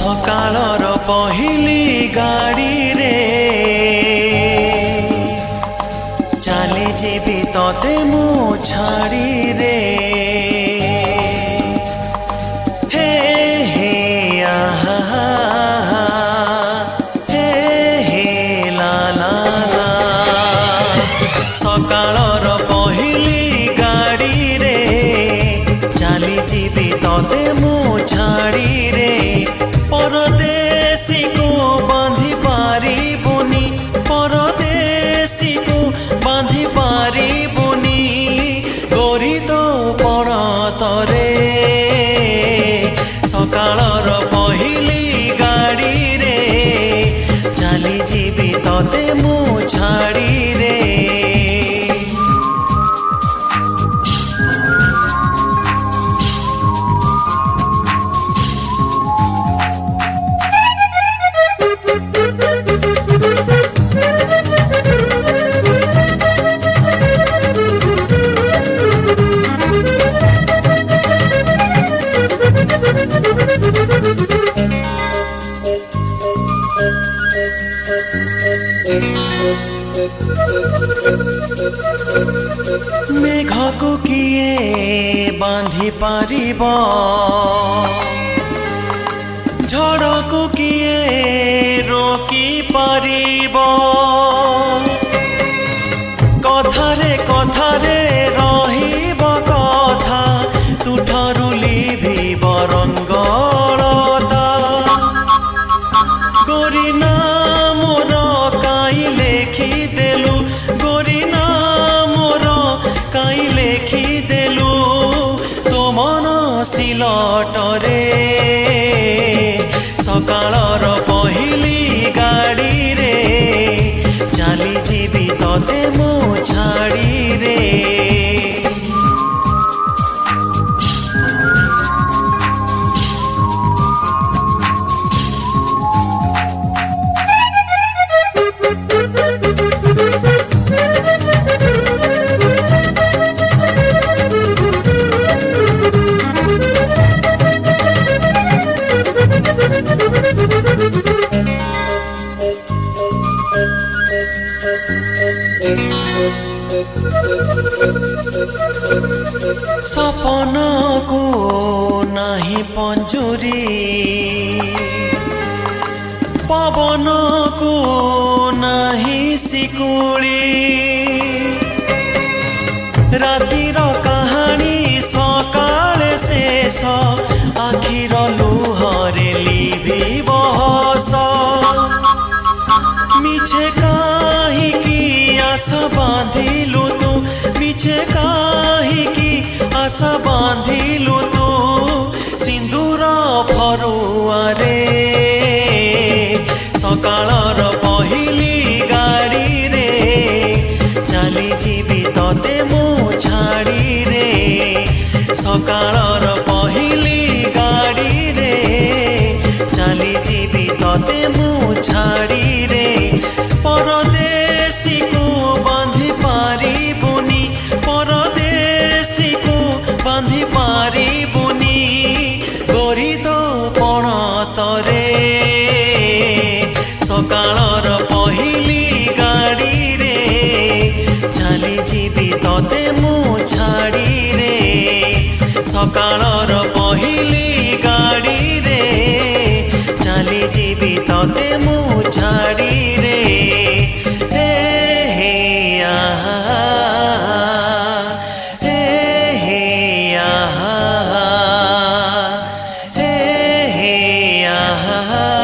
सकाळर पहिली गाड़ी रे चाली जीवी तते मु छाड़ी रे हे हे आहा हे हे ला ला ला सकाळर पहिली गाड़ी रे चाली जीवी तते मु छाड़ी रे परदेसी को बांधी पारिबुनी परदेसी को बांधी पारिबुनी गोरी तो पड़तरे सकाळर पहिली गाड़ी रे चाली जीवी तते मु छाड़ी रे मेघ को किए बांधी पारिब झड़ को किए रोकी पारिब कथारे कथारे रहिब कथा तुठारु लिभिब रंगलता गोरी ना मोर काई लेखी देलु गोरी ना मोर काई लेखी देलु तो मन सिलटरे सकाळर पहिली गाड़ी रे चाली जीवी तते मु छाड़ी रे सपन को नाही पंजुरी पवन को नाही सिकुड़ी रातिर कहानी सकाळे शेष आखिर लुहरे लिभिब हस मिछे काहीकि आशा बांधिलु तू मिछे काहीकि आशा बांधिलु तू सिंदूर फरुआरे सकाळर पहिली गाड़ी रे चाली जीवी तते मु छाड़ी रे सकाळर पहिली गाड़ी रे चाली जीवी तते मु छाड़ी रे परदेसी को बांधी पारिबुनी परदेसी को बांधी पारिबुनी गोरी तो पणतरे सकाळर पहिली गाड़ी रे चाली जीवी तते मु छाड़ी रे सकाळर पहिली गाड़ी रे चाली जीवी तते मु छाड़ी रे हे हे आहा हे हे आहा हे हे आहा